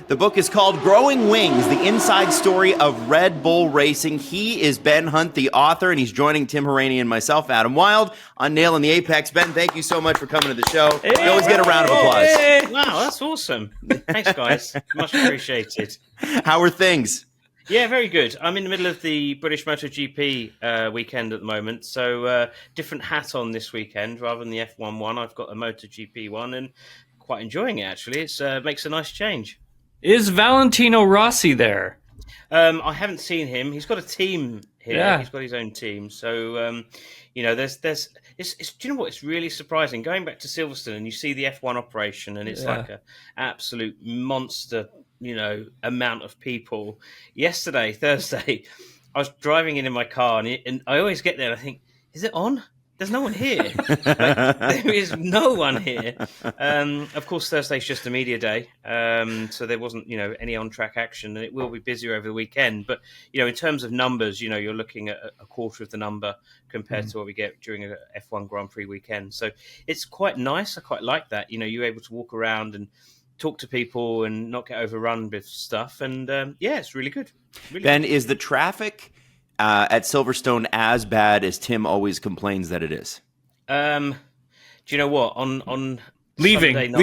The book is called Growing Wings, the inside story of Red Bull Racing. He is Ben Hunt, the author, and he's joining Tim Hauraney and myself, Adam Wilde, on Nailing the Apex. Ben, thank you so much for coming to the show. Hey, we always get a round of applause. Hey. Wow, that's awesome. Thanks, guys. Much appreciated. How are things? Yeah, very good. I'm in the middle of the British MotoGP weekend at the moment, so different hat on this weekend rather than the F1 one. I've got a MotoGP one and quite enjoying it, actually. It makes a nice change. Is Valentino Rossi there? I haven't seen him. He's got a team here. Yeah. He's got his own team. So, do you know what? It's really surprising. Going back to Silverstone and you see the F1 operation and it's like an absolute monster, amount of people. Yesterday, Thursday, I was driving in my car and I always get there and I think, is it on? There's no one here. There is no one here. Of course, Thursday's just a media day, so there wasn't, any on-track action, and it will be busier over the weekend. But, in terms of numbers, you're looking at a quarter of the number compared to what we get during a F1 Grand Prix weekend. So it's quite nice. I quite like that. You're able to walk around and talk to people and not get overrun with stuff. And, it's really good. Ben, is the traffic at Silverstone as bad as Tim always complains that it is? Do you know what? On leaving.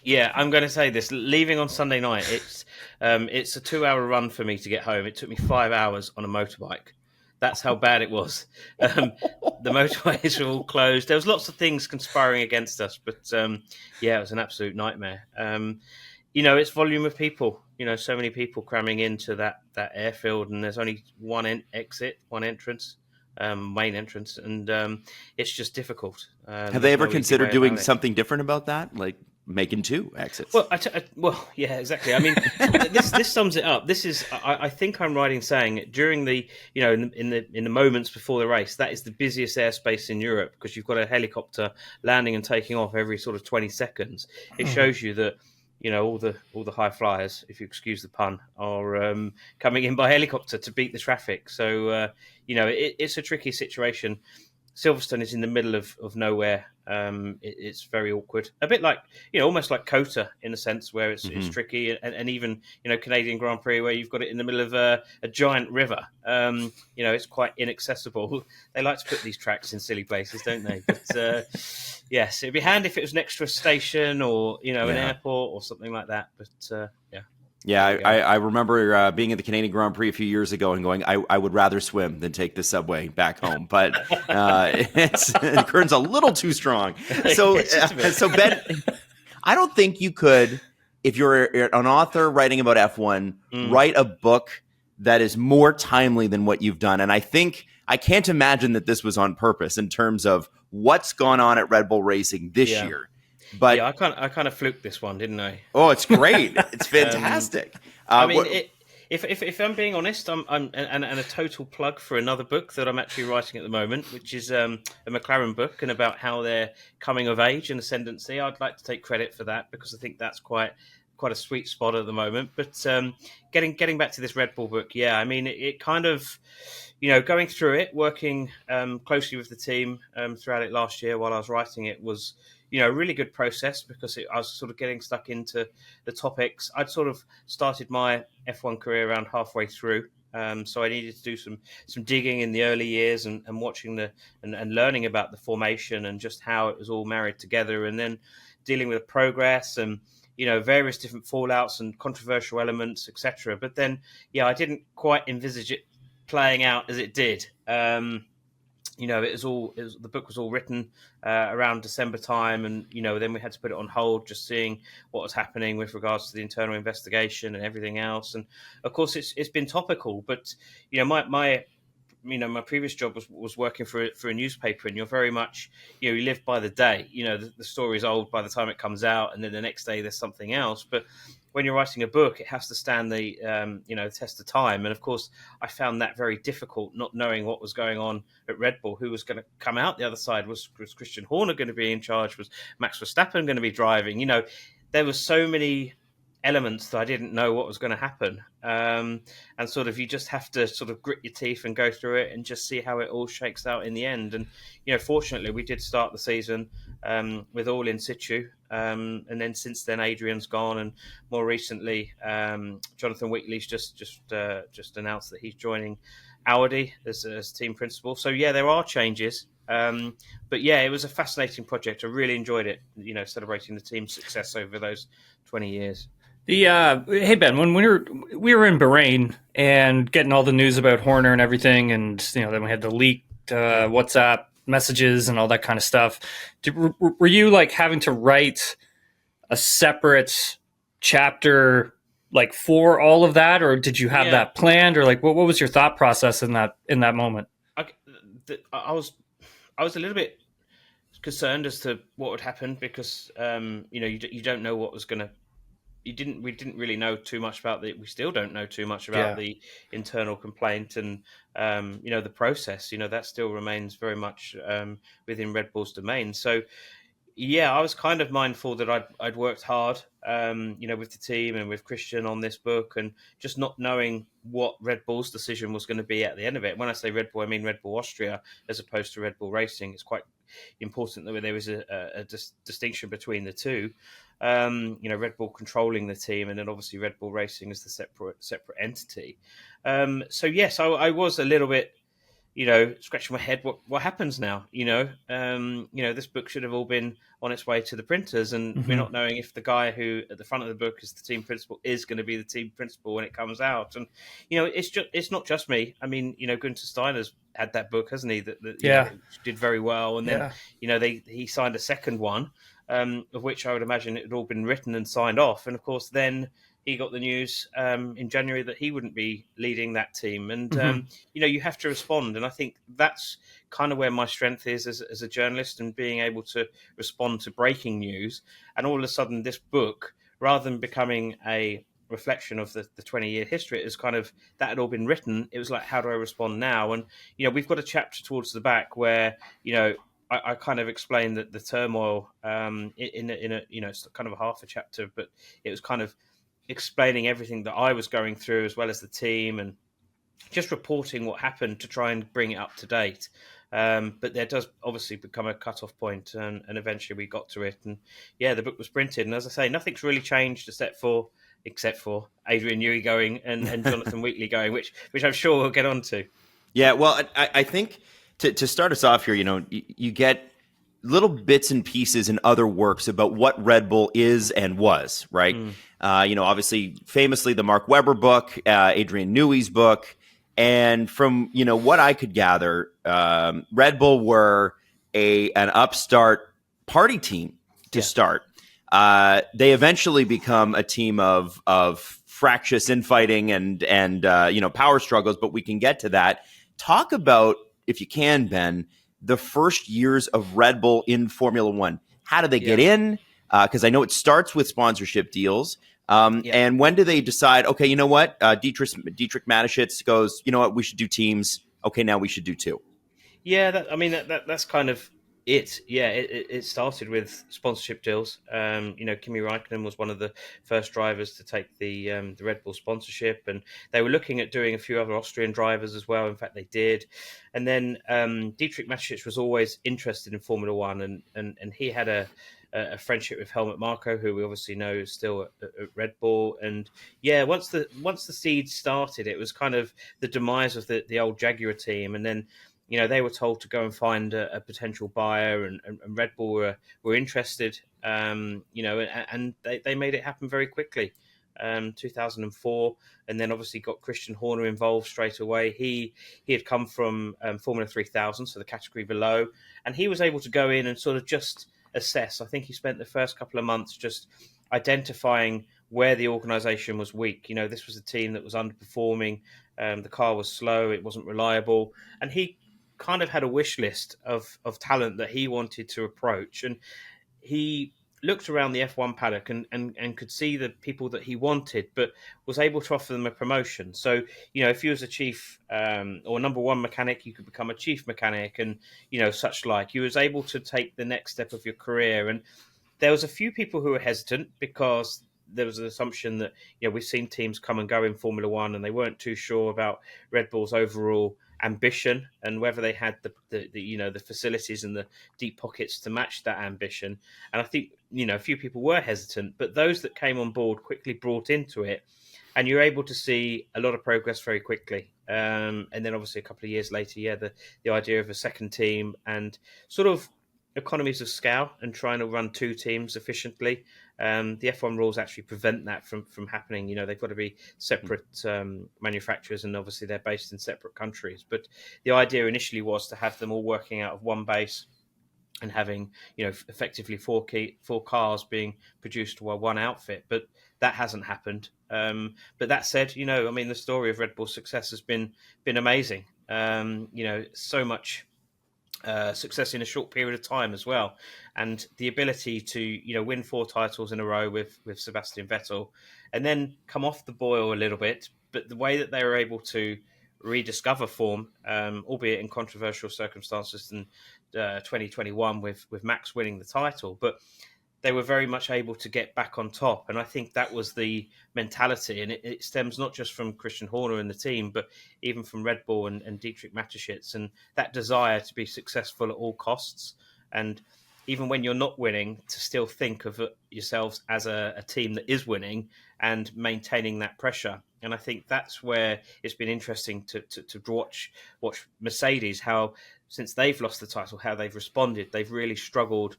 Yeah, I'm going to say this. Leaving on Sunday night, it's a 2-hour run for me to get home. It took me 5 hours on a motorbike. That's how bad it was. The motorways were all closed. There was lots of things conspiring against us, but it was an absolute nightmare. It's volume of people. So many people cramming into that airfield, and there's only one entrance, main entrance, and it's just difficult. Have they ever considered doing something different about that, like making 2 exits? Well, yeah, exactly. I mean, this sums it up. This is, I think I'm right in saying, during the, in the moments before the race, that is the busiest airspace in Europe because you've got a helicopter landing and taking off every sort of 20 seconds. It shows you that. All the high flyers, if you excuse the pun, are coming in by helicopter to beat the traffic. So, it's a tricky situation. Silverstone is in the middle of nowhere. It's very awkward. A bit like, almost like Kota in a sense where it's tricky. And even, Canadian Grand Prix where you've got it in the middle of a giant river. It's quite inaccessible. They like to put these tracks in silly places, don't they? But, yes, it'd be handy if it was next to a station or, an airport or something like that. But, Yeah, I remember being at the Canadian Grand Prix a few years ago and going, I would rather swim than take the subway back home. But the current's a little too strong. So Ben, I don't think you could, if you're an author writing about F1, write a book that is more timely than what you've done. And I can't imagine that this was on purpose in terms of what's gone on at Red Bull Racing this year. But I kind of fluked this one, didn't I? Oh, it's great! It's fantastic. If I'm being honest, I'm a total plug for another book that I'm actually writing at the moment, which is a McLaren book and about how they're coming of age and ascendancy. I'd like to take credit for that because I think that's quite a sweet spot at the moment. But getting back to this Red Bull book, it kind of, going through it, working closely with the team throughout it last year while I was writing it was. A really good process because I was sort of getting stuck into the topics. I'd sort of started my F1 career around halfway through. So I needed to do some digging in the early years and watching and learning about the formation and just how it was all married together and then dealing with the progress and, various different fallouts and controversial elements, etc. But then, I didn't quite envisage it playing out as it did. The book was all written around December time, and then we had to put it on hold, just seeing what was happening with regards to the internal investigation and everything else. And of course, it's been topical. But my previous job was working for a newspaper, and you're very much you live by the day. The story's old by the time it comes out, and then the next day there's something else. But when you're writing a book, it has to stand the test of time. And of course, I found that very difficult, not knowing what was going on at Red Bull, who was going to come out the other side. Was Christian Horner going to be in charge? Was Max Verstappen going to be driving? There were so many elements that I didn't know what was going to happen. And sort of you just have to sort of grit your teeth and go through it and just see how it all shakes out in the end. And fortunately, we did start the season with all in situ, and then since then, Adrian's gone, and more recently, Jonathan Wheatley's just announced that he's joining Audi as team principal. So yeah, there are changes. But yeah, it was a fascinating project. I really enjoyed it. Celebrating the team's success over those 20 years. Hey Ben, when we were in Bahrain and getting all the news about Horner and everything, and then we had the leaked WhatsApp messages and all that kind of stuff. Were you like having to write a separate chapter like for all of that, or did you have that planned, or like what was your thought process in that moment? I was a little bit concerned as to what would happen because you don't know what was going to. We didn't really know too much about we still don't know too much about the internal complaint and the process. That still remains very much within Red Bull's domain. So yeah, I was kind of mindful that I'd worked hard, with the team and with Christian on this book, and just not knowing what Red Bull's decision was going to be at the end of it. When I say Red Bull, I mean Red Bull Austria as opposed to Red Bull Racing. It's quite important that there was a distinction between the two. Red Bull controlling the team, and then obviously Red Bull Racing as the separate entity. So yes, I was a little bit, scratching my head. What happens now? This book should have all been on its way to the printers, and we're not knowing if the guy who at the front of the book is the team principal is going to be the team principal when it comes out. And it's not just me. I mean, Gunther Steiner's had that book, hasn't he? That did very well, and then he signed a second one. Of which I would imagine it had all been written and signed off. And of course, then he got the news in January that he wouldn't be leading that team. And, you have to respond. And I think that's kind of where my strength is as a journalist, and being able to respond to breaking news. And all of a sudden, this book, rather than becoming a reflection of the 20-year history, it was kind of, that had all been written. It was like, how do I respond now? And, we've got a chapter towards the back where, I kind of explained that the turmoil in a it's kind of a half a chapter, but it was kind of explaining everything that I was going through as well as the team, and just reporting what happened to try and bring it up to date. But there does obviously become a cut-off point, and eventually we got to it. And yeah, the book was printed, and as I say, nothing's really changed except for Adrian Newey going and Jonathan Wheatley going, which I'm sure we'll get on to. Yeah, well, I think to start us off here, you get little bits and pieces in other works about what Red Bull is and was, right? Obviously, famously, the Mark Webber book, Adrian Newey's book. And from, what I could gather, Red Bull were an upstart party team to start. They eventually become a team of fractious infighting and power struggles, but we can get to that. Talk about, if you can, Ben, the first years of Red Bull in Formula One. How do they get in? Because I know it starts with sponsorship deals. And when do they decide, okay, you know what? Dietrich Mateschitz goes, you know what? We should do teams. Okay, now we should do two. Yeah, that's kind of it. Yeah, it started with sponsorship deals. Kimi Räikkönen was one of the first drivers to take the Red Bull sponsorship, and they were looking at doing a few other Austrian drivers as well. In fact, they did. And then Dietrich Mateschitz was always interested in Formula One, and he had a friendship with Helmut Marko, who we obviously know is still at Red Bull. And yeah, once the seeds started, it was kind of the demise of the old Jaguar team, and then they were told to go and find a potential buyer, and Red Bull were interested, and they made it happen very quickly. 2004, and then obviously got Christian Horner involved straight away. He had come from Formula 3000, so the category below, and he was able to go in and sort of just assess. I think he spent the first couple of months just identifying where the organisation was weak. This was a team that was underperforming. The car was slow, it wasn't reliable, and he kind of had a wish list of talent that he wanted to approach, and he looked around the F1 paddock and could see the people that he wanted, but was able to offer them a promotion. So, if you was a chief or number one mechanic, you could become a chief mechanic, and such like. You was able to take the next step of your career, and there was a few people who were hesitant because there was an assumption that we've seen teams come and go in Formula One, and they weren't too sure about Red Bull's overall ambition and whether they had the facilities and the deep pockets to match that ambition. And I think a few people were hesitant, but those that came on board quickly brought into it, and you're able to see a lot of progress very quickly. And then obviously a couple of years later, the idea of a second team and sort of economies of scale and trying to run two teams efficiently. The F1 rules actually prevent that from happening. They've got to be separate manufacturers, and obviously they're based in separate countries. But the idea initially was to have them all working out of one base and having effectively four cars being produced by one outfit. But that hasn't happened. But that said, the story of Red Bull's success has been amazing. So much success in a short period of time as well, and the ability to win 4 titles in a row with Sebastian Vettel, and then come off the boil a little bit. But the way that they were able to rediscover form, albeit in controversial circumstances in 2021 with Max winning the title, but they were very much able to get back on top. And I think that was the mentality. And it stems not just from Christian Horner and the team, but even from Red Bull and Dietrich Mateschitz, and that desire to be successful at all costs. And even when you're not winning, to still think of yourselves as a team that is winning and maintaining that pressure. And I think that's where it's been interesting to watch Mercedes, how since they've lost the title, how they've responded. They've really struggled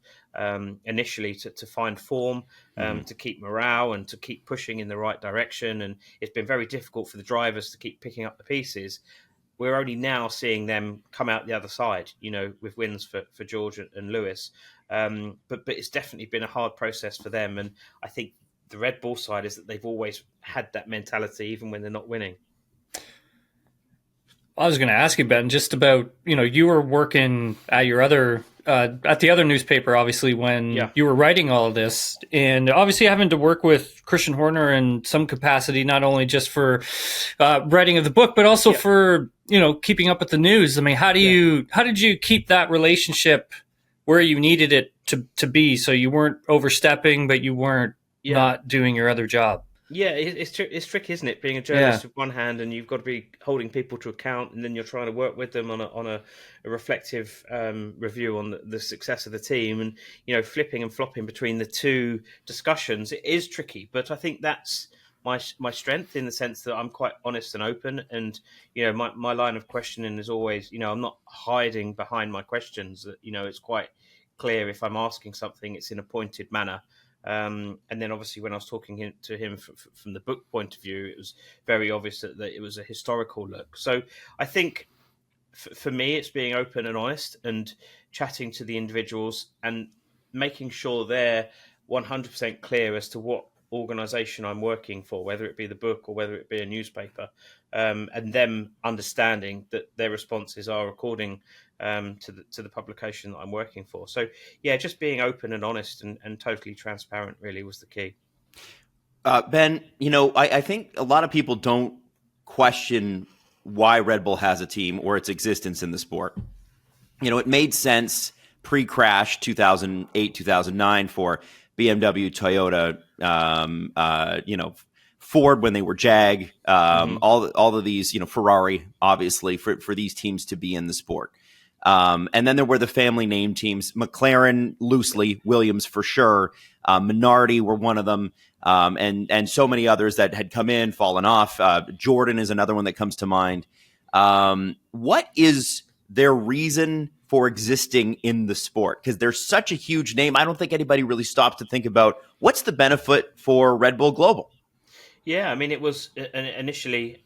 initially to find form, to keep morale and to keep pushing in the right direction. And it's been very difficult for the drivers to keep picking up the pieces. We're only now seeing them come out the other side, with wins for George and Lewis. But it's definitely been a hard process for them. And I think the Red Bull side is that they've always had that mentality, even when they're not winning. I was going to ask you, Ben, just about, you were working at your other, at the other newspaper, obviously, when you were writing all of this, and obviously having to work with Christian Horner in some capacity, not only just for writing of the book, but also for, keeping up with the news. I mean, how did you keep that relationship where you needed it to be, so you weren't overstepping, but you weren't not doing your other job? Yeah, it's tricky, isn't it? Being a journalist with one hand, and you've got to be holding people to account, and then you're trying to work with them on a reflective review on the success of the team, and flipping and flopping between the two discussions. It is tricky, but I think that's my strength, in the sense that I'm quite honest and open, and my line of questioning is always, I'm not hiding behind my questions. It's quite clear if I'm asking something, it's in a pointed manner. And then obviously when I was talking to him from the book point of view, it was very obvious that it was a historical look. So I think for me, it's being open and honest and chatting to the individuals and making sure they're 100% clear as to what organisation I'm working for, whether it be the book or whether it be a newspaper, and them understanding that their responses are according to the publication that I'm working for. So yeah, just being open and honest and totally transparent really was the key. Ben, I think a lot of people don't question why Red Bull has a team or its existence in the sport. It made sense pre-crash 2008, 2009 for BMW, Toyota, Ford when they were Jag, all of these, Ferrari, obviously, for these teams to be in the sport. And then there were the family name teams, McLaren loosely, Williams for sure, Minardi were one of them, and so many others that had come in, fallen off. Jordan is another one that comes to mind. What is their reason for existing in the sport? Because they're such a huge name. I don't think anybody really stops to think about what's the benefit for Red Bull Global. Yeah, I mean, it was initially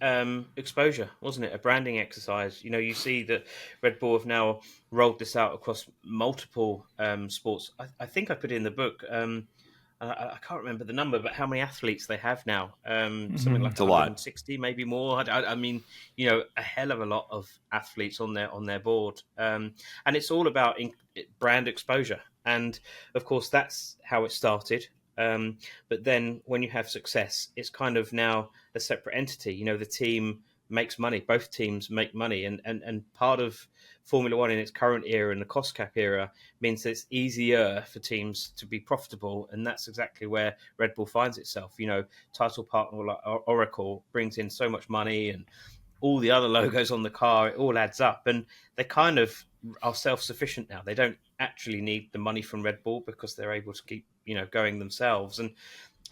exposure, wasn't it? A branding exercise. You see that Red Bull have now rolled this out across multiple sports. I think I put in the book, I can't remember the number, but how many athletes they have now. Something like 160, maybe more. I mean, a hell of a lot of athletes on their board. And it's all about brand exposure. And of course, that's how it started. But then when you have success, it's kind of now a separate entity. The team makes money. Both teams make money, and part of Formula One in its current era and the cost cap era means that it's easier for teams to be profitable, and that's exactly where Red Bull finds itself. Title partner like Oracle brings in so much money, and all the other logos on the car, it all adds up, and they kind of are self-sufficient now. They don't actually need the money from Red Bull because they're able to keep going themselves. And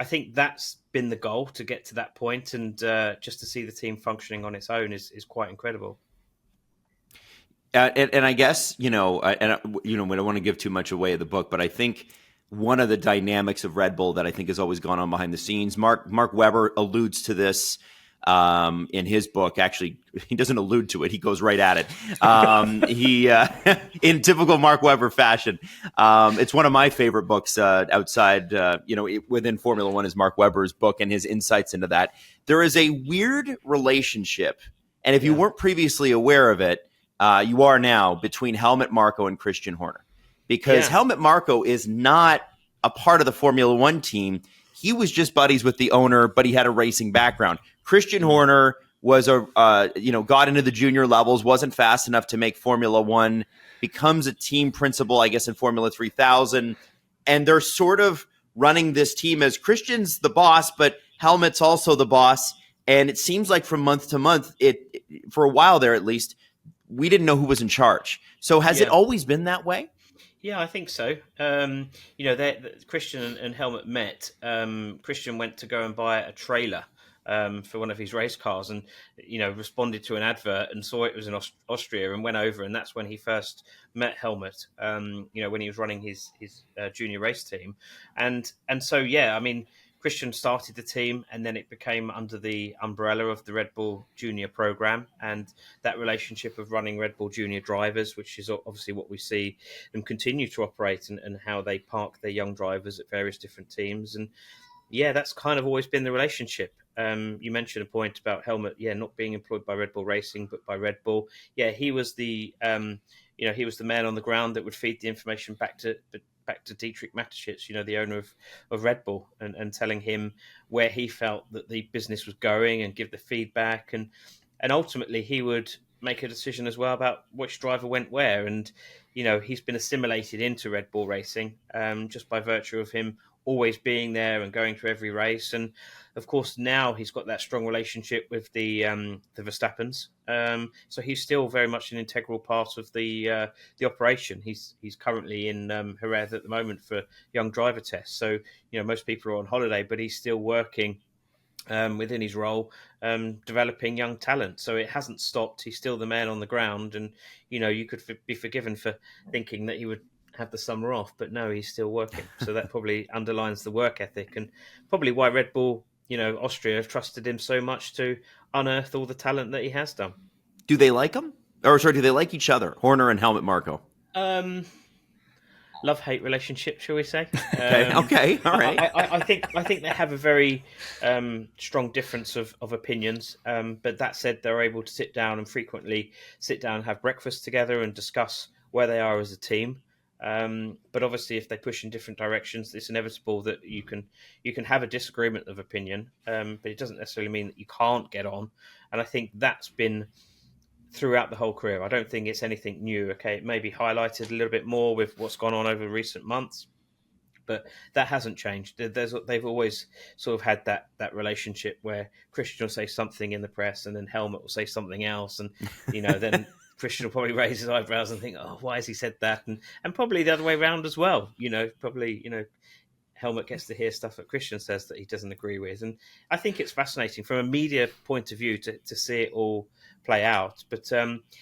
I think that's been the goal, to get to that point, and just to see the team functioning on its own is quite incredible. And I guess, we don't want to give too much away of the book, but I think one of the dynamics of Red Bull that I think has always gone on behind the scenes, Mark Webber alludes to this in his book. Actually, he doesn't allude to it; he goes right at it. He, in typical Mark Webber fashion, it's one of my favorite books outside, within Formula One is Mark Webber's book and his insights into that. There is a weird relationship, and if you weren't previously aware of it, you are now, between Helmut Marko and Christian Horner, because Helmut Marko is not a part of the Formula One team. He was just buddies with the owner, but he had a racing background. Christian Horner was got into the junior levels, wasn't fast enough to make Formula One, becomes a team principal, I guess, in Formula 3000. And they're sort of running this team as Christian's the boss, but Helmut's also the boss. And it seems like from month to month, for a while there at least, we didn't know who was in charge. So has it always been that way? Yeah, I think so. Christian and Helmut met. Christian went to go and buy a trailer for one of his race cars, and responded to an advert and saw it was in Austria and went over, and that's when he first met Helmut. When he was running his junior race team, and so Christian started the team, and then it became under the umbrella of the Red Bull Junior program, and that relationship of running Red Bull Junior drivers, which is obviously what we see them continue to operate, and how they park their young drivers at various different teams. And that's kind of always been the relationship. You mentioned a point about Helmut, not being employed by Red Bull Racing, but by Red Bull. He was the man on the ground that would feed the information back to Dietrich Mateschitz, the owner of Red Bull, and telling him where he felt that the business was going and give the feedback. And ultimately he would make a decision as well about which driver went where. And, he's been assimilated into Red Bull Racing just by virtue of him always being there and going to every race. And of course, now he's got that strong relationship with the Verstappens. So he's still very much an integral part of the operation. He's currently in Jerez at the moment for young driver tests. So most people are on holiday, but he's still working within his role, developing young talent. So it hasn't stopped. He's still the man on the ground, and you could be forgiven for thinking that he would have the summer off, but no, he's still working. So that probably underlines the work ethic, and probably why Red Bull, Austria, have trusted him so much to unearth all the talent that he has done. Do they like him? Or sorry, do they like each other, Horner and Helmut Marko? Love-hate relationship, shall we say? Okay, all right. I think they have a very strong difference of opinions. But that said, they're able to sit down and have breakfast together and discuss where they are as a team. But obviously, if they push in different directions, it's inevitable that you can have a disagreement of opinion. But it doesn't necessarily mean that you can't get on. And I think that's been throughout the whole career. I don't think it's anything new. Okay, it may be highlighted a little bit more with what's gone on over recent months, but that hasn't changed. They've always sort of had that relationship where Christian will say something in the press, and then Helmut will say something else, and then Christian will probably raise his eyebrows and think, "Oh, why has he said that?" And probably the other way around as well. Helmut gets to hear stuff that Christian says that he doesn't agree with. And I think it's fascinating from a media point of view to see it all play out. But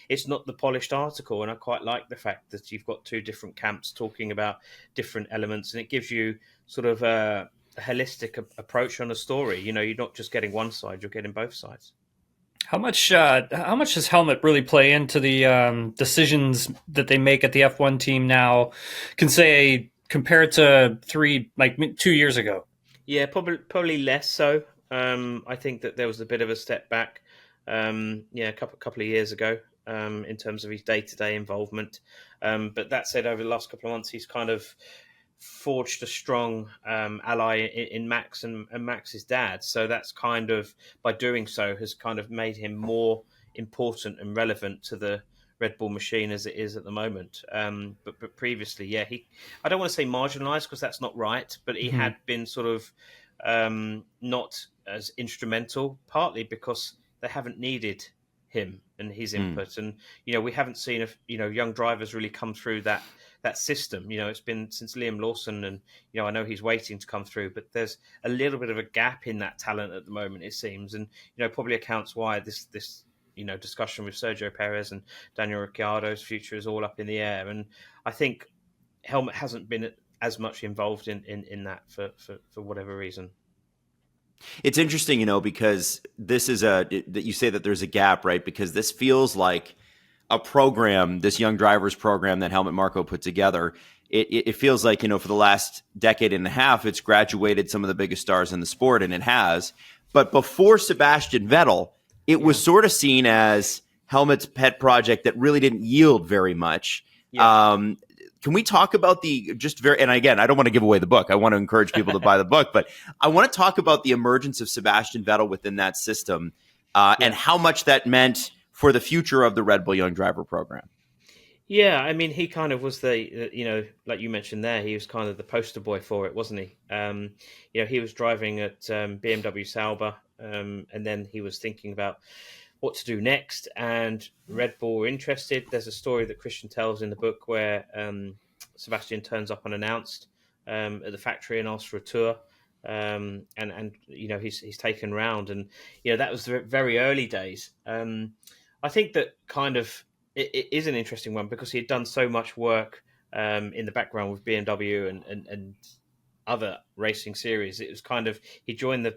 it's not the polished article. And I quite like the fact that you've got two different camps talking about different elements. And it gives you sort of a holistic approach on a story. You're not just getting one side, you're getting both sides. How much does Helmut really play into the decisions that they make at the F1 team now? Can say compared to 2 years ago? Yeah, probably less so. I think that there was a bit of a step back. A couple of years ago in terms of his day-to-day involvement. But that said, over the last couple of months, he's kind of forged a strong ally in Max and Max's dad. So that's kind of, by doing so, has kind of made him more important and relevant to the Red Bull machine as it is at the moment. But previously, yeah, I don't want to say marginalised because that's not right, but he Mhm. had been sort of not as instrumental, partly because they haven't needed him and his Mm. input. And we haven't seen young drivers really come through that system. It's been since Liam Lawson, and I know he's waiting to come through, but there's a little bit of a gap in that talent at the moment, it seems, and probably accounts why this discussion with Sergio Perez and Daniel Ricciardo's future is all up in the air. And I think Helmut hasn't been as much involved in that for whatever reason. It's interesting, because this is that you say that there's a gap, right? Because this feels like a program, this young drivers program that Helmut Marko put together. It feels like, for the last decade and a half, it's graduated some of the biggest stars in the sport, and it has. But before Sebastian Vettel, it was sort of seen as Helmut's pet project that really didn't yield very much. Yeah. Can we talk about and again, I don't want to give away the book. I want to encourage people to buy the book, but I want to talk about the emergence of Sebastian Vettel within that system and how much that meant for the future of the Red Bull Young Driver program. Yeah, I mean, he kind of was like you mentioned there, he was kind of the poster boy for it, wasn't he? He was driving at BMW Sauber, and then he was thinking about what to do next, and Red Bull were interested. There's a story that Christian tells in the book where Sebastian turns up unannounced at the factory and asks for a tour. And he's taken round, and that was the very early days. I think that kind of it is an interesting one because he had done so much work in the background with BMW and other racing series. It was kind of, he joined the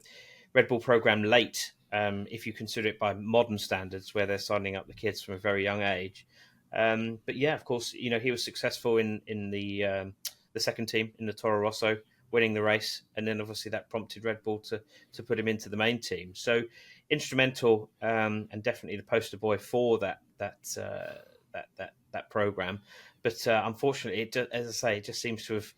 Red Bull program late, if you consider it by modern standards, where they're signing up the kids from a very young age. But yeah, of course, he was successful in the second team in the Toro Rosso, winning the race, and then obviously that prompted Red Bull to put him into the main team. So instrumental, and definitely the poster boy for that program. But unfortunately, as I say, it just seems to have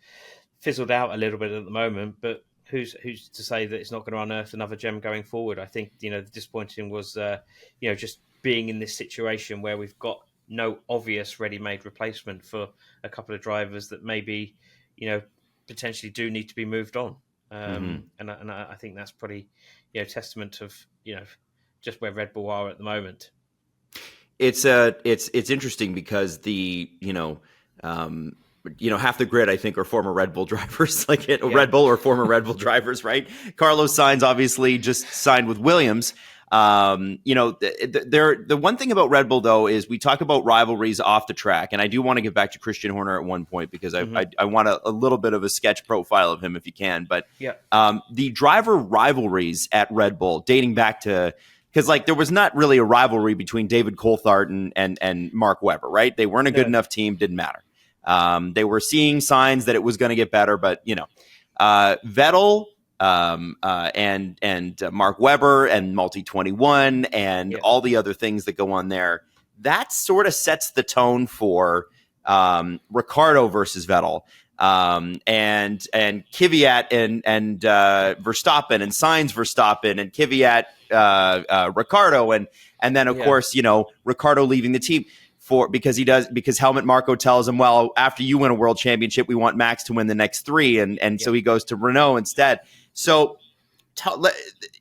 fizzled out a little bit at the moment. But who's to say that it's not going to unearth another gem going forward? I think the disappointing was just being in this situation where we've got no obvious ready-made replacement for a couple of drivers that maybe potentially do need to be moved on. And I think that's probably testament of just where Red Bull are at the moment. It's interesting because half the grid, I think, are former Red Bull drivers, Red Bull or former Red Bull drivers, right? Carlos Sainz obviously just signed with Williams. The one thing about Red Bull, though, is we talk about rivalries off the track, and I do want to get back to Christian Horner at one point because I want a little bit of a sketch profile of him if you can. But the driver rivalries at Red Bull dating back to, because there was not really a rivalry between David Coulthard and Mark Webber, right? They weren't a good enough team, didn't matter. They were seeing signs that it was going to get better, but Vettel and Mark Webber and Multi 21 and all the other things that go on there. That sort of sets the tone for Ricciardo versus Vettel, and Kvyat and Verstappen and Sainz Verstappen and Kvyat Ricciardo and then of course Ricciardo leaving the team because Helmut Marko tells him, well, after you win a world championship, we want Max to win the next three, and so he goes to Renault instead. So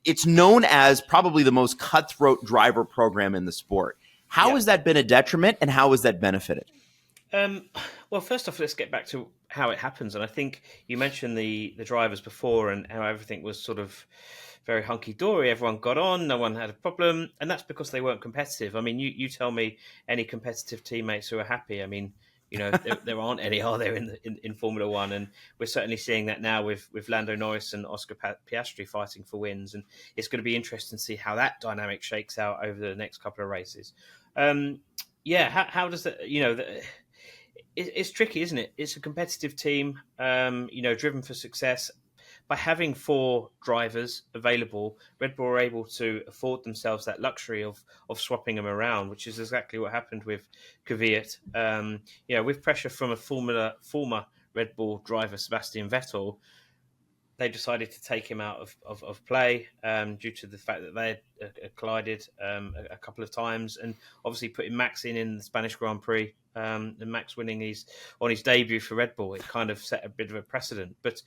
it's known as probably the most cutthroat driver program in the sport. How has that been a detriment, and how has that benefited? Well, first off, let's get back to how it happens. And I think you mentioned the drivers before and how everything was sort of very hunky-dory. Everyone got on, no one had a problem. And that's because they weren't competitive. I mean, you tell me any competitive teammates who are happy. I mean, there aren't any, are there, in Formula One? And we're certainly seeing that now with Lando Norris and Oscar Piastri fighting for wins. And it's going to be interesting to see how that dynamic shakes out over the next couple of races. How does that, it's tricky, isn't it? It's a competitive team, driven for success. By having 4 drivers available, Red Bull are able to afford themselves that luxury of swapping them around, which is exactly what happened with Kvyat. With pressure from a former Red Bull driver Sebastian Vettel, they decided to take him out of play due to the fact that they had collided a couple of times, and obviously putting Max in the Spanish Grand Prix, and Max winning on his debut for Red Bull, it kind of set a bit of a precedent. But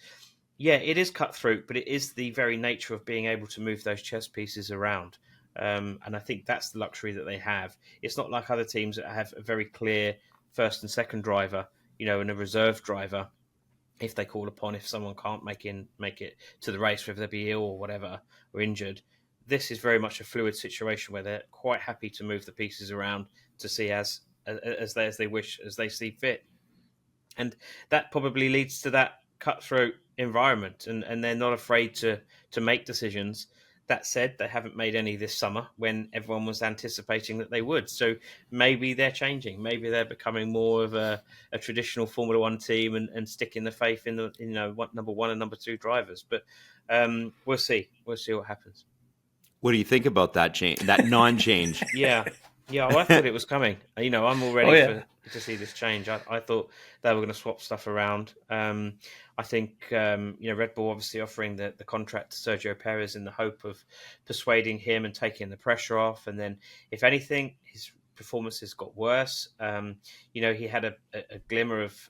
yeah, it is cutthroat, but it is the very nature of being able to move those chess pieces around. And I think that's the luxury that they have. It's not like other teams that have a very clear first and second driver, and a reserve driver if they call upon, if someone can't make it to the race, whether they be ill or whatever, or injured. This is very much a fluid situation where they're quite happy to move the pieces around to see as they wish, as they see fit. And that probably leads to that cutthroat environment, and they're not afraid to make decisions. That said, they haven't made any this summer when everyone was anticipating that they would. So maybe they're changing. Maybe they're becoming more of a traditional Formula One team and sticking the faith in the number one and number two drivers. But we'll see. We'll see what happens. What do you think about that change? That non-change? Yeah. Well, I thought it was coming. I'm all ready to see this change. I thought they were going to swap stuff around. I think Red Bull obviously offering the contract to Sergio Perez in the hope of persuading him and taking the pressure off. And then, if anything, his performances got worse. He had a glimmer of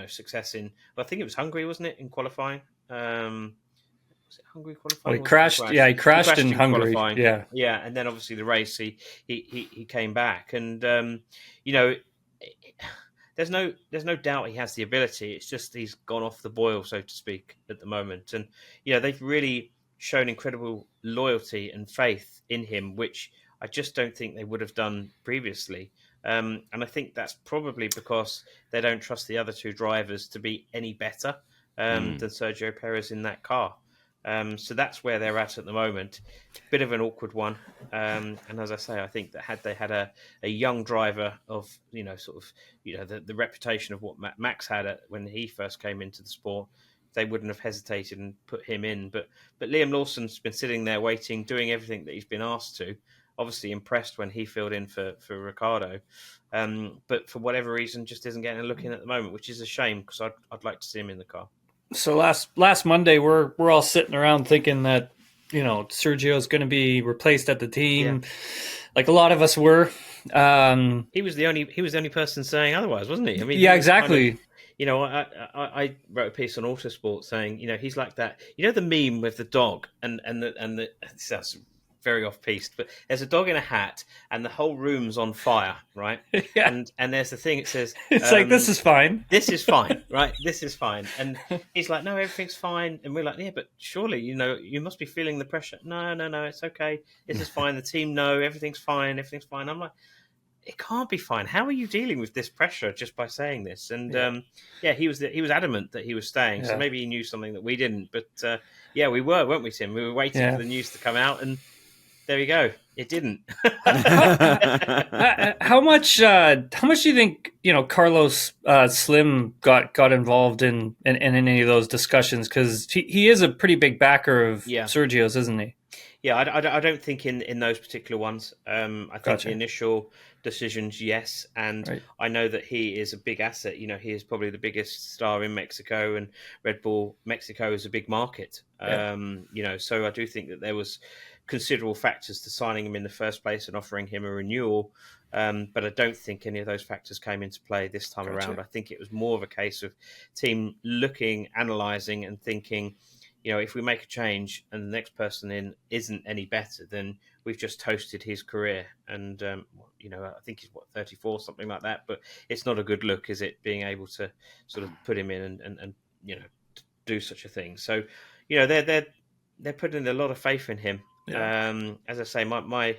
success in. Well, I think it was Hungary, wasn't it, in qualifying? Was it Hungary qualifying? Well, he crashed. Yeah, he crashed in Hungary. Qualifying. Yeah, and then obviously the race, he came back, and there's no doubt he has the ability. It's just he's gone off the boil, so to speak, at the moment, and they've really shown incredible loyalty and faith in him, which I just don't think they would have done previously. And I think that's probably because they don't trust the other two drivers to be any better than Sergio Perez in that car. So that's where they're at the moment. Bit of an awkward one. And as I say, I think that had they had a young driver of, the reputation of what Max had when he first came into the sport, they wouldn't have hesitated and put him in. But Liam Lawson's been sitting there waiting, doing everything that he's been asked to. Obviously impressed when he filled in for Ricciardo. But for whatever reason, just isn't getting a look in at the moment, which is a shame because I'd like to see him in the car. So last Monday, we're all sitting around thinking that Sergio's going to be replaced at the team, like a lot of us were. He was the only person saying otherwise, wasn't he? I mean, yeah, exactly. Kind of, I wrote a piece on Autosport saying, he's like that. The meme with the dog and the that's very off piste, but there's a dog in a hat and the whole room's on fire, right? Yeah. And there's the thing, it says it's like, this is fine. This is fine, right? This is fine. And he's like, no, everything's fine. And we're like, yeah, but surely, you must be feeling the pressure. No, it's okay. This is fine. The team know everything's fine. I'm like, it can't be fine. How are you dealing with this pressure just by saying this? And he was adamant that he was staying. So maybe he knew something that we didn't. But we were, weren't we, Tim? We were waiting for the news to come out, and there we go. It didn't. How much do you think Carlos Slim got involved in any of those discussions? Because he is a pretty big backer of Sergio's, isn't he? Yeah, I don't think in those particular ones. I think the initial decisions, yes, and right. I know that he is a big asset. He is probably the biggest star in Mexico, and Red Bull Mexico is a big market. So I do think that there was considerable factors to signing him in the first place and offering him a renewal. But I don't think any of those factors came into play this time around. I think it was more of a case of team looking, analysing and thinking, if we make a change and the next person in isn't any better, then we've just toasted his career. And, I think he's 34, something like that. But it's not a good look, is it, being able to sort of put him in and do such a thing. So, they're putting a lot of faith in him. Yeah. As I say, my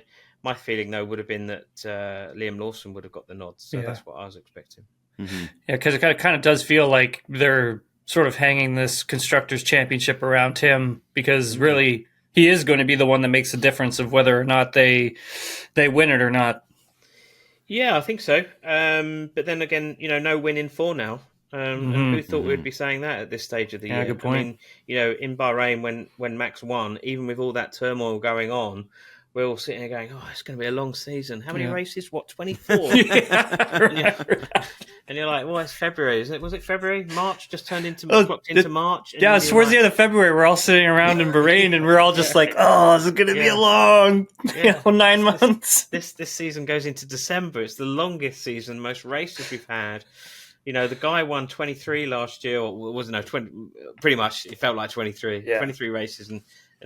feeling though would have been that Liam Lawson would have got the nod, so that's what I was expecting. Mm-hmm. Yeah, because it kind of does feel like they're sort of hanging this constructors' championship around him, because really he is going to be the one that makes the difference of whether or not they win it or not. Yeah, I think so. But then again, no win in 4 now. And who thought we'd be saying that at this stage of the year? Good point. I mean, in Bahrain, when Max won, even with all that turmoil going on, we're all sitting there going, "Oh, it's going to be a long season. How many races? 24?" And you're like, well, it's February, isn't it? Was it February? March just turned into Oh, clocked into March. And yeah, then it's you're towards like, the end of February. We're all sitting around in Bahrain, and we're all just like, "Oh, this is going to be a Yeah. long, yeah, 9 months." this season goes into December. It's the longest season, most races we've had. The guy won 23 last year, or was no 20? Pretty much, it felt like 23. Yeah. 23 races, and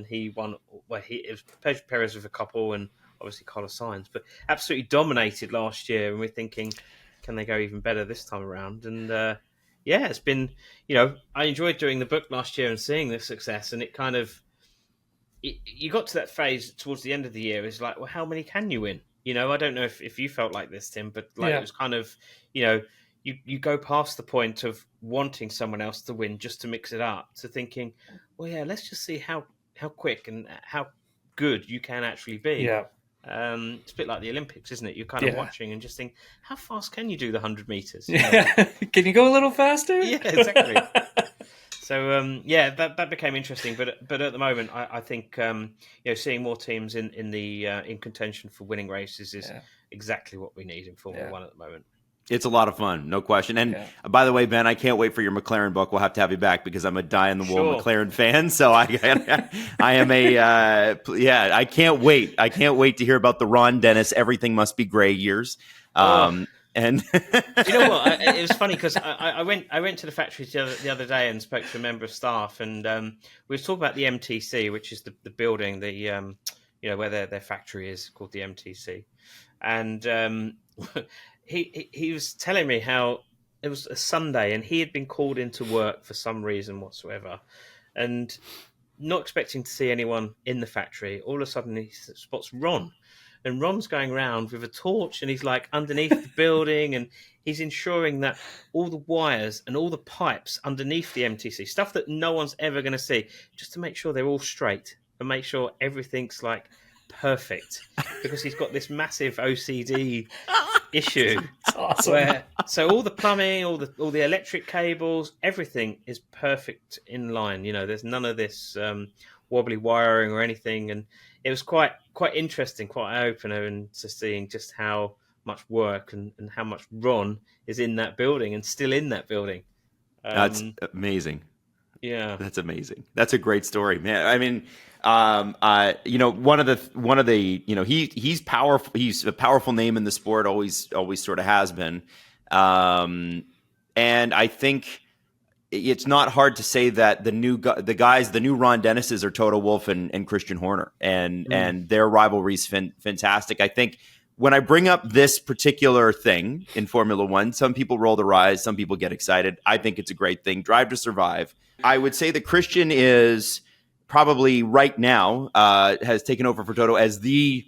he won. Well, it was Pedro Perez with a couple, and obviously Carlos Sainz, but absolutely dominated last year. And we're thinking, can they go even better this time around? And yeah, it's been. I enjoyed doing the book last year and seeing the success, and it kind of. You got to that phase towards the end of the year. It's like, well, how many can you win? I don't know if you felt like this, Tim, but like Yeah. it was kind of, you go past the point of wanting someone else to win just to mix it up to thinking, well, yeah, let's just see how quick and how good you can actually be. Yeah. It's a bit like the Olympics, isn't it? You're kind of Yeah. watching and just think, how fast can you do the 100 meters? Yeah. Can you go a little faster? Yeah, exactly. So that became interesting, but at the moment, I think seeing more teams in contention for winning races is exactly what we need in Formula One at the moment. It's a lot of fun, no question. And by the way, Ben, I can't wait for your McLaren book. We'll have to have you back because I'm a die-in-the-wool McLaren fan. So I am I can't wait. I can't wait to hear about the Ron Dennis Everything Must Be Gray years. And you know what? It was funny because I went to the factory the other day and spoke to a member of staff, and we were talking about the MTC, which is the building, where their factory is called the MTC, and he was telling me how it was a Sunday and he had been called into work for some reason whatsoever, and not expecting to see anyone in the factory. All of a sudden, he spots Ron. And Ron's going around with a torch and he's like underneath the building and he's ensuring that all the wires and all the pipes underneath the MTC, stuff that no one's ever going to see, just to make sure they're all straight and make sure everything's like perfect. Because he's got this massive OCD issue. That's awesome. So all the plumbing, all the electric cables, everything is perfect in line. There's none of this wobbly wiring or anything, and it was quite interesting, quite eye-opener, and to seeing just how much work and how much Ron is in that building and still in that building. That's amazing. Yeah, that's amazing. That's a great story, man. I mean, one of the he's powerful. He's a powerful name in the sport. Always sort of has been, and I think it's not hard to say that the new Ron Dennises are Toto Wolff and Christian Horner, and their rivalry's fantastic. I think when I bring up this particular thing in Formula One, some people roll their eyes, some people get excited. I think it's a great thing. Drive to Survive. I would say that Christian is probably right now has taken over for Toto as the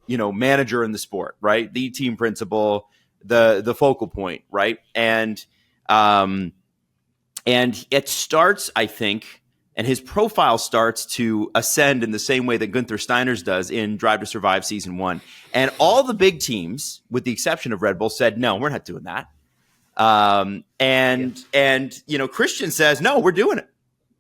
manager in the sport, right? The team principal, the focal point, right? And it starts, I think, and his profile starts to ascend in the same way that Gunther Steiner's does in Drive to Survive Season 1. And all the big teams, with the exception of Red Bull, said, no, we're not doing that. Christian says, no, we're doing it.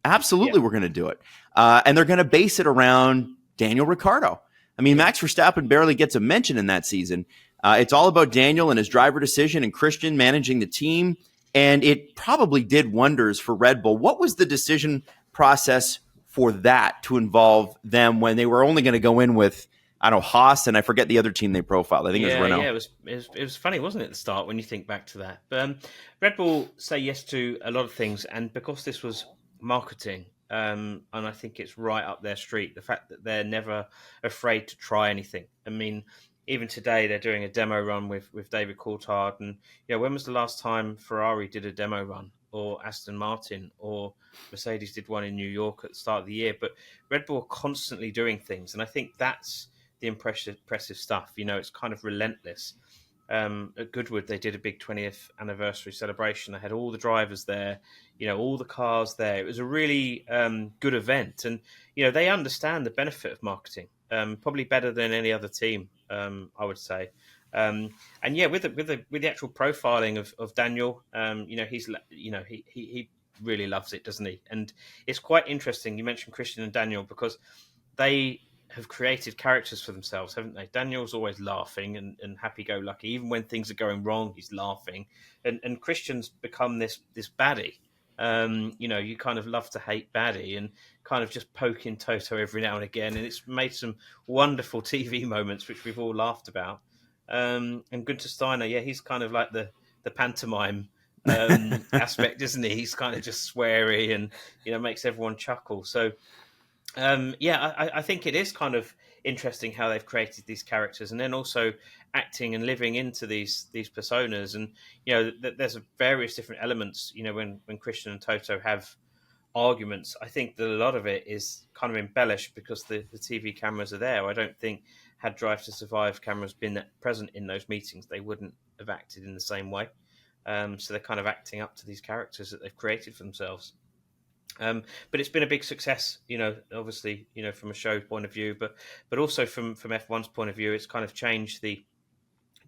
Absolutely, we're going to do it. And they're going to base it around Daniel Ricciardo. I mean, Max Verstappen barely gets a mention in that season. It's all about Daniel and his driver decision and Christian managing the team. And it probably did wonders for Red Bull. What was the decision process for that to involve them when they were only going to go in with, I don't know, Haas, and I forget the other team they profiled. I think it was Renault. Yeah, it was funny, wasn't it, at the start when you think back to that. But Red Bull say yes to a lot of things, and because this was marketing, and I think it's right up their street, the fact that they're never afraid to try anything. I mean, even today they're doing a demo run with David Coulthard, and when was the last time Ferrari did a demo run, or Aston Martin, or Mercedes did one in New York at the start of the year? But Red Bull are constantly doing things, and I think that's the impressive stuff. It's kind of relentless. At Goodwood, they did a big 20th anniversary celebration. They had all the drivers there, all the cars there. It was a really good event, and they understand the benefit of marketing, probably better than any other team, I would say. And yeah, with the actual profiling of Daniel, he really loves it, doesn't he? And it's quite interesting. You mentioned Christian and Daniel because they have created characters for themselves, haven't they? Daniel's always laughing and happy-go-lucky. Even when things are going wrong, he's laughing. And Christian's become this baddie. You kind of love to hate baddie and kind of just poking Toto every now and again. And it's made some wonderful TV moments, which we've all laughed about. And Gunther Steiner, yeah, he's kind of like the pantomime aspect, isn't he? He's kind of just sweary and, makes everyone chuckle. So, I think it is kind of interesting how they've created these characters, and then also acting and living into these personas. And there's various different elements. When Christian and Toto have arguments, I think that a lot of it is kind of embellished because the TV cameras are there. I don't think had Drive to Survive cameras been present in those meetings, they wouldn't have acted in the same way. So they're kind of acting up to these characters that they've created for themselves. But it's been a big success, obviously, from a show point of view, but also from F1's point of view, it's kind of changed the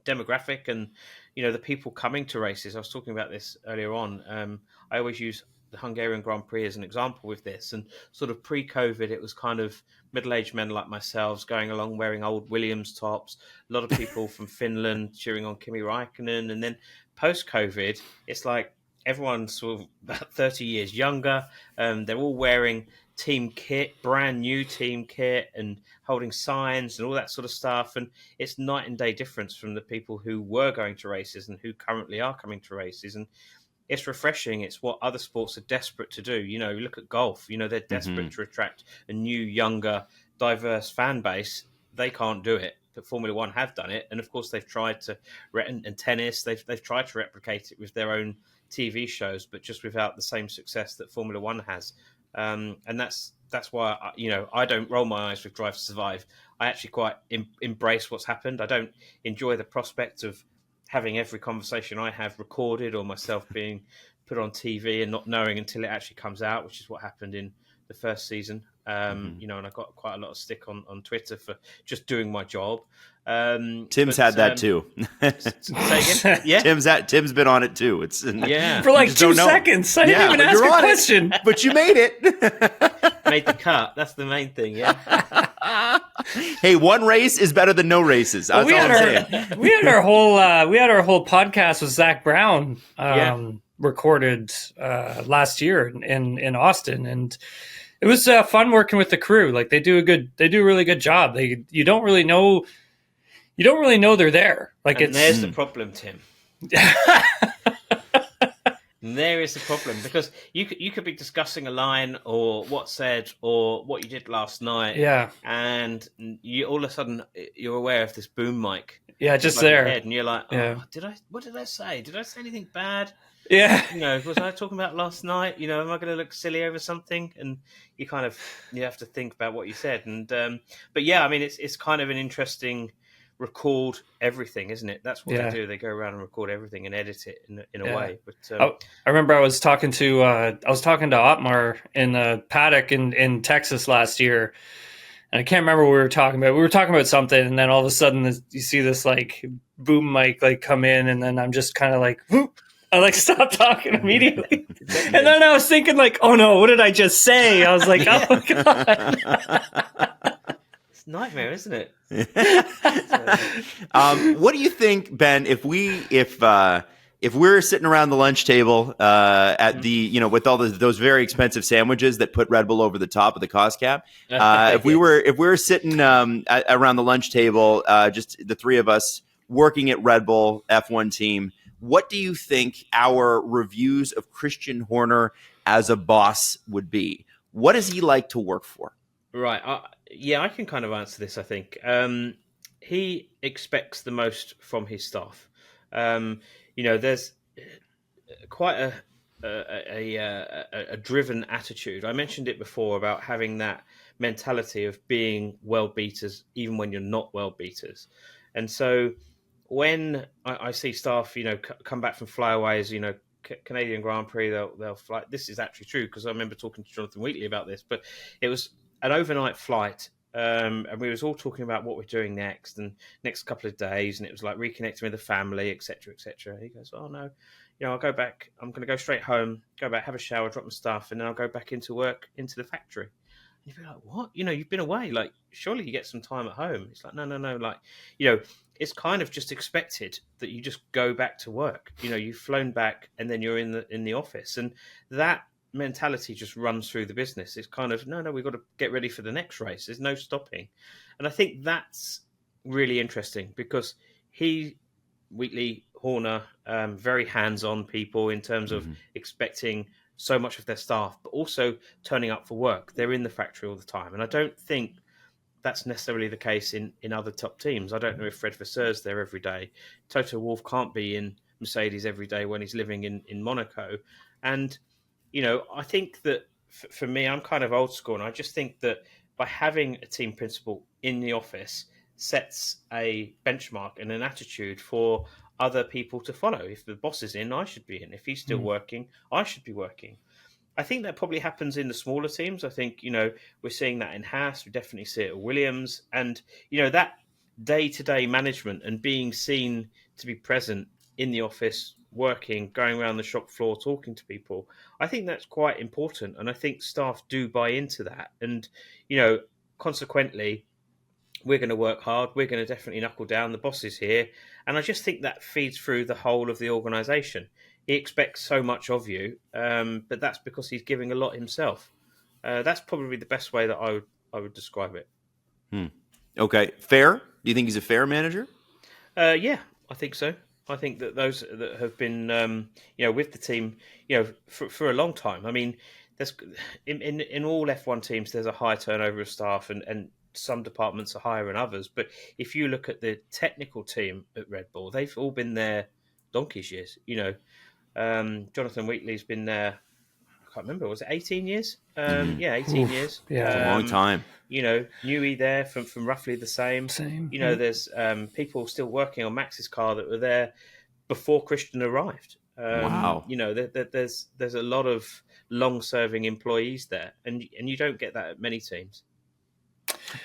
demographic and, the people coming to races. I was talking about this earlier on. I always use the Hungarian Grand Prix as an example with this, and sort of pre-COVID, it was kind of middle-aged men like myself going along wearing old Williams tops, a lot of people from Finland cheering on Kimi Räikkönen, and then post-COVID, it's like everyone's sort of about 30 years younger. They're all wearing team kit, brand new team kit, and holding signs and all that sort of stuff. And it's night and day difference from the people who were going to races and who currently are coming to races. And it's refreshing. It's what other sports are desperate to do. Look at golf. They're desperate to attract a new, younger, diverse fan base. They can't do it, but Formula One have done it. And of course, they've tried to, and tennis, they've tried to replicate it with their own TV shows, but just without the same success that Formula One has. And that's why I don't roll my eyes with Drive to Survive. I actually quite embrace what's happened. I don't enjoy the prospect of having every conversation I have recorded or myself being put on TV and not knowing until it actually comes out, which is what happened in the first season. And I got quite a lot of stick on Twitter for just doing my job. Tim's had that too. Say again? Yeah. Tim's been on it too. It's for like 2 seconds. I didn't even ask a question, but you made it. Made the cut. That's the main thing. Yeah. Hey, one race is better than no races. That's all I'm saying. We had our whole podcast with Zach Brown recorded last year in Austin, and it was fun working with the crew. Like they do a really good job. You don't really know they're there. Like, and there's the problem, Tim. There is the problem, because you could be discussing a line or what's said or what you did last night. Yeah. And you all of a sudden you're aware of this boom mic. Yeah, just there. And you're like, yeah. What did I say? Did I say anything bad? Yeah. Was I talking about last night? Am I going to look silly over something? And you have to think about what you said. And but yeah, I mean, it's kind of an interesting record everything, isn't it? That's what they do. They go around and record everything and edit it in a way. But I remember I was talking to Otmar in the paddock in Texas last year, and I can't remember what we were talking about. We were talking about something, and then all of a sudden you see this like boom mic like come in, and then I'm just kind of like, whoop. I like stopped talking immediately. And then I was thinking like, oh no, what did I just say? I was like, oh my God. It's a nightmare, isn't it? What do you think, Ben, if we're sitting around the lunch table at the, with all those very expensive sandwiches that put Red Bull over the top of the cost cap, if we were sitting around the lunch table, just the three of us working at Red Bull F1 team, what do you think our reviews of Christian Horner as a boss would be? What does he like to work for? Right. I can kind of answer this, I think. He expects the most from his staff. There's quite a driven attitude. I mentioned it before about having that mentality of being well beaters, even when you're not well beaters. And so when I see staff, come back from flyaways, Canadian Grand Prix, they'll fly. This is actually true because I remember talking to Jonathan Wheatley about this, but it was an overnight flight. And we was all talking about what we're doing next and next couple of days. And it was like reconnecting with the family, et cetera, et cetera. He goes, oh no, I'll go back. I'm going to go straight home, go back, have a shower, drop my stuff. And then I'll go back into work, into the factory. You'd be like, what? You've been away. Like, surely you get some time at home. It's like, no, no, no. Like, it's kind of just expected that you just go back to work. You've flown back and then you're in the office, and that mentality just runs through the business. It's kind of, no, no, we've got to get ready for the next race. There's no stopping, and I think that's really interesting because Wheatley, Horner, very hands-on people in terms of expecting so much of their staff, but also turning up for work. They're in the factory all the time, and I don't think that's necessarily the case in other top teams. I don't know if Fred Vasseur's there every day. Toto Wolff can't be in Mercedes every day when he's living in Monaco. And, I think that for me, I'm kind of old school, and I just think that by having a team principal in the office sets a benchmark and an attitude for other people to follow. If the boss is in, I should be in. If he's still working, I should be working. I think that probably happens in the smaller teams. I think, we're seeing that in Haas. We definitely see it at Williams. And, that day-to-day management and being seen to be present in the office, working, going around the shop floor, talking to people, I think that's quite important. And I think staff do buy into that. And, consequently, we're going to work hard. We're going to definitely knuckle down. The boss is here. And I just think that feeds through the whole of the organisation. He expects so much of you, but that's because he's giving a lot himself. That's probably the best way that I would describe it. Okay. Fair? Do you think he's a fair manager? Yeah, I think so. I think that those that have been, with the team, for a long time. I mean, there's in all F1 teams, there's a high turnover of staff, and some departments are higher than others. But if you look at the technical team at Red Bull, they've all been there donkey's years. Jonathan Wheatley's been there. I can't remember. Was it 18 years? Yeah, 18 years. Yeah, It's a long time. Newey there from roughly the same. There's people still working on Max's car that were there before Christian arrived. Wow. There's a lot of long-serving employees there, and you don't get that at many teams.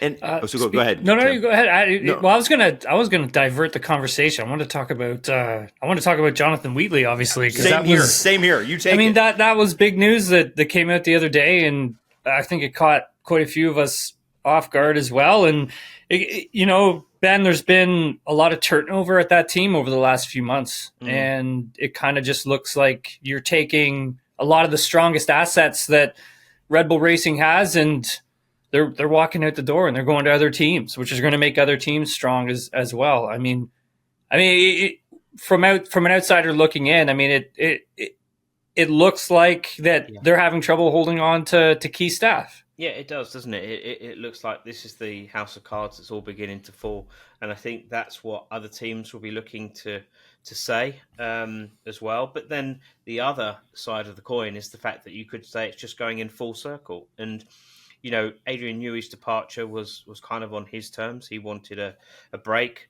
And go ahead. No, Tim. you go ahead. Well, I was gonna divert the conversation. I want to talk about Jonathan Wheatley, obviously. Same here. You take. I mean, that was big news that came out the other day, and I think it caught quite a few of us off guard as well. And Ben, there's been a lot of turnover at that team over the last few months, and it kind of just looks like you're taking a lot of the strongest assets that Red Bull Racing has, and they're walking out the door and they're going to other teams, which is going to make other teams strong as well. I mean, from an outsider looking in, I mean, it looks like that they're having trouble holding on to key staff. Yeah, it does, doesn't it? It looks like this is the house of cards that's all beginning to fall, and I think that's what other teams will be looking to say as well. But then the other side of the coin is the fact that you could say it's just going in full circle. And Adrian Newey's departure was kind of on his terms. He wanted a break.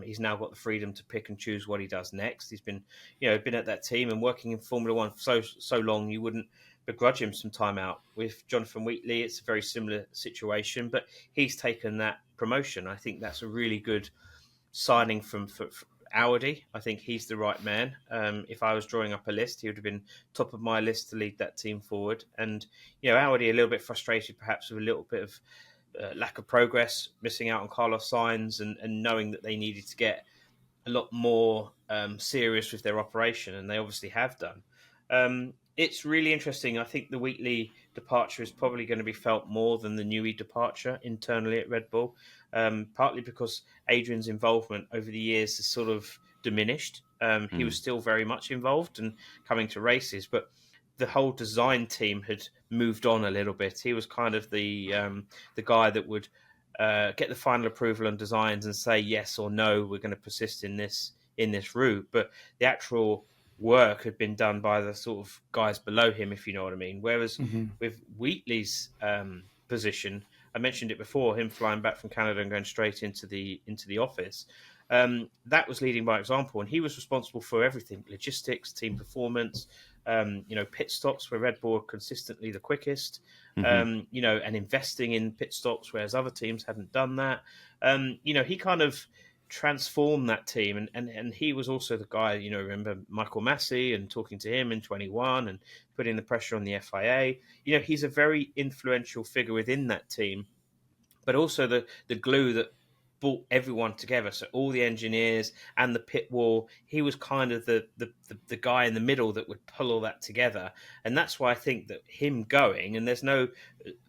He's now got the freedom to pick and choose what he does next. He's been at that team and working in Formula One for so long, you wouldn't begrudge him some time out. With Jonathan Wheatley, it's a very similar situation, but he's taken that promotion. I think that's a really good signing for Audi. I think he's the right man. If I was drawing up a list, he would have been top of my list to lead that team forward. And, Audi a little bit frustrated perhaps with a little bit of lack of progress, missing out on Carlos Sainz and knowing that they needed to get a lot more serious with their operation, and they obviously have done. It's really interesting. I think the Wheatley departure is probably going to be felt more than the Newey departure internally at Red Bull, partly because Adrian's involvement over the years has sort of diminished. He was still very much involved and coming to races, but the whole design team had moved on a little bit. He was kind of the guy that would get the final approval on designs and say yes or no, we're going to persist in this route. But the actual work had been done by the sort of guys below him, if you know what I mean. Whereas with Wheatley's position, I mentioned it before, him flying back from Canada and going straight into the office. That was leading by example, and he was responsible for everything: logistics, team performance, pit stops where Red Bull are consistently the quickest, and investing in pit stops, whereas other teams hadn't done that. He kind of transform that team. And he was also the guy, remember Michael Massey and talking to him in 21 and putting the pressure on the FIA. He's a very influential figure within that team, but also the glue that brought everyone together. So all the engineers and the pit wall, he was kind of the guy in the middle that would pull all that together. And that's why I think that him going, and there's no,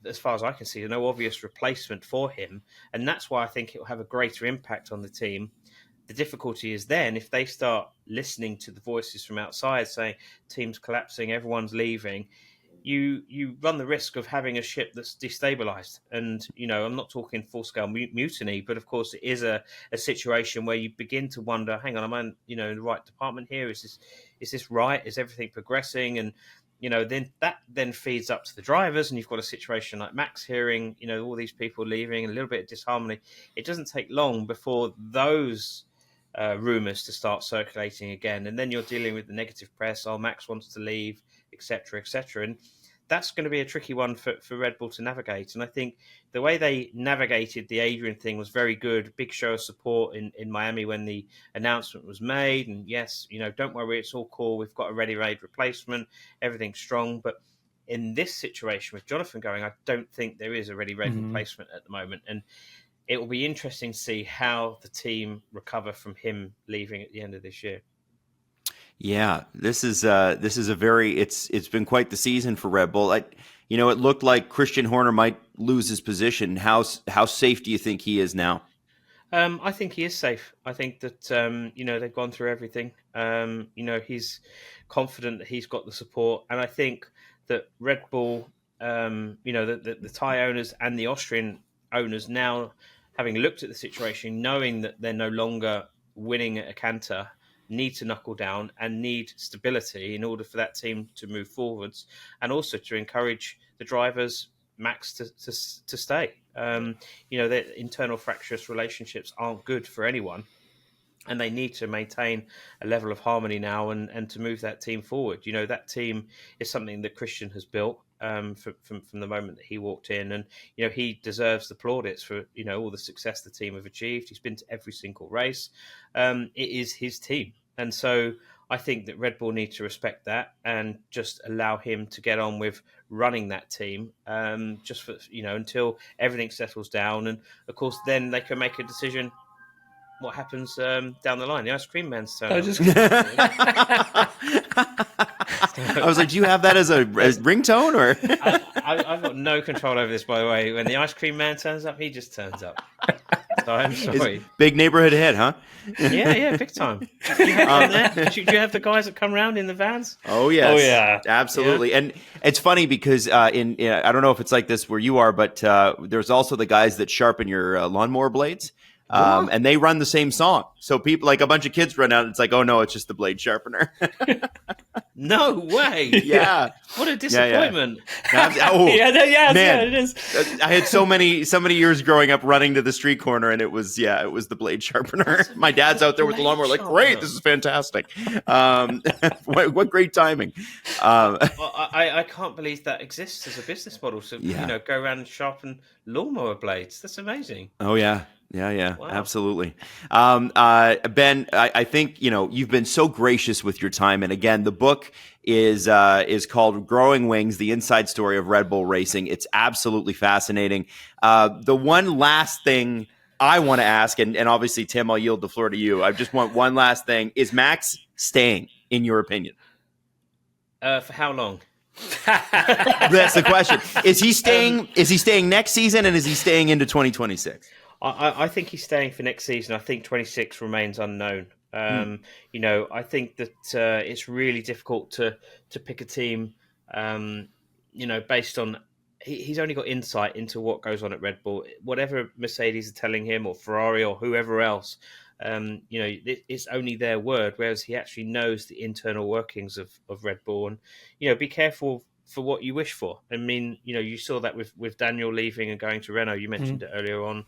as far as I can see, no obvious replacement for him. And that's why I think it will have a greater impact on the team. The difficulty is then if they start listening to the voices from outside saying team's collapsing, everyone's leaving, you run the risk of having a ship that's destabilized. And I'm not talking full scale mutiny, but of course it is a situation where you begin to wonder, hang on, am I in the right department here? Is this right? Is everything progressing? And then that feeds up to the drivers, and you've got a situation like Max hearing all these people leaving and a little bit of disharmony. It doesn't take long before those rumors to start circulating again, and then you're dealing with the negative press. Oh, Max wants to leave, etc., etc. And that's going to be a tricky one for Red Bull to navigate. And I think the way they navigated the Adrian thing was very good. Big show of support in Miami when the announcement was made. And yes, don't worry, it's all cool. We've got a ready-made replacement. Everything's strong. But in this situation with Jonathan going, I don't think there is a ready-made replacement at the moment. And it will be interesting to see how the team recover from him leaving at the end of this year. Yeah, this is a very it's been quite the season for Red Bull. It looked like Christian Horner might lose his position. How safe do you think he is now? I think he is safe. I think that they've gone through everything. He's confident that he's got the support, and I think that Red Bull, the Thai owners and the Austrian owners now, having looked at the situation, knowing that they're no longer winning at a canter, need to knuckle down and need stability in order for that team to move forwards, and also to encourage the drivers, Max, to stay. Their internal fractious relationships aren't good for anyone, and they need to maintain a level of harmony now and to move that team forward. That team is something that Christian has built from the moment that he walked in, and he deserves the plaudits for all the success the team have achieved. He's been to every single race. It is his team, and so I think that Red Bull need to respect that and just allow him to get on with running that team, just for until everything settles down, and of course then they can make a decision. What happens down the line? The ice cream man's turn. I was like, do you have that as a ringtone or? I've got no control over this, by the way. When the ice cream man turns up, he just turns up. So I'm sorry. Big neighborhood hit, huh? Yeah, big time. Do you have the guys that come around in the vans? Oh yes. Oh yeah, absolutely. Yeah. And it's funny because I don't know if it's like this where you are, but there's also the guys that sharpen your lawnmower blades. And they run the same song. So people, like a bunch of kids run out and it's like, oh no, it's just the blade sharpener. No way. Yeah. What a disappointment. Oh, man. It is. I had so many years growing up running to the street corner, and it was the blade sharpener. My dad's out there with the lawnmower like, great, this is fantastic. What great timing. I can't believe that exists as a business model. So, go around and sharpen lawnmower blades. That's amazing. Oh, yeah. Yeah, wow. Absolutely. Ben, I think, you've been so gracious with your time. And again, the book is called Growing Wings, The Inside Story of Red Bull Racing. It's absolutely fascinating. The one last thing I want to ask, and obviously, Tim, I'll yield the floor to you. I just want one last thing. Is Max staying, in your opinion? For how long? That's the question. Is he staying? Is he staying next season, and is he staying into 2026? I think he's staying for next season. I think 26 remains unknown. I think that it's really difficult to pick a team, based on he's only got insight into what goes on at Red Bull. Whatever Mercedes are telling him, or Ferrari, or whoever else, it's only their word. Whereas he actually knows the internal workings of Red Bull, and be careful for what you wish for. I mean, you saw that with Daniel leaving and going to Renault. You mentioned it earlier on.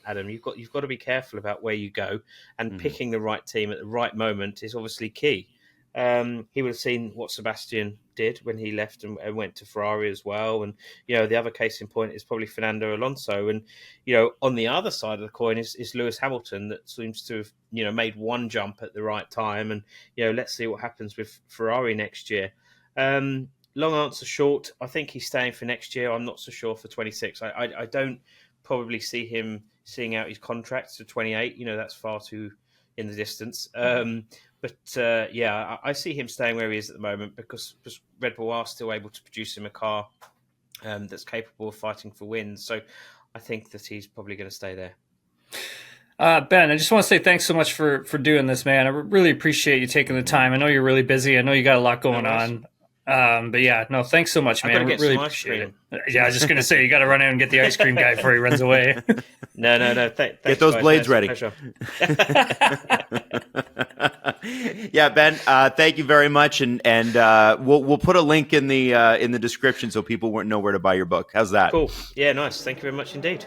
Adam, you've got to be careful about where you go, and picking the right team at the right moment is obviously key. he would have seen what Sebastian did when he left and went to Ferrari as well. And, the other case in point is probably Fernando Alonso. And, on the other side of the coin is Lewis Hamilton, that seems to have, made one jump at the right time. And, let's see what happens with Ferrari next year. Long answer short, I think he's staying for next year. I'm not so sure for 26. I don't probably see him seeing out his contract to 28. That's far too in the distance. But I see him staying where he is at the moment because Red Bull are still able to produce him a car that's capable of fighting for wins. So I think that he's probably going to stay there. Ben, I just want to say thanks so much for doing this, man. I really appreciate you taking the time. I know you're really busy. I know you got a lot going on. But yeah, no, thanks so much, man. I really appreciate it. Yeah, I was just going to say, you got to run out and get the ice cream guy before he runs away. No. Get those blades ready. Yeah, Ben, thank you very much. And we'll put a link in the description so people won't know where to buy your book. How's that? Cool. Yeah, nice. Thank you very much indeed.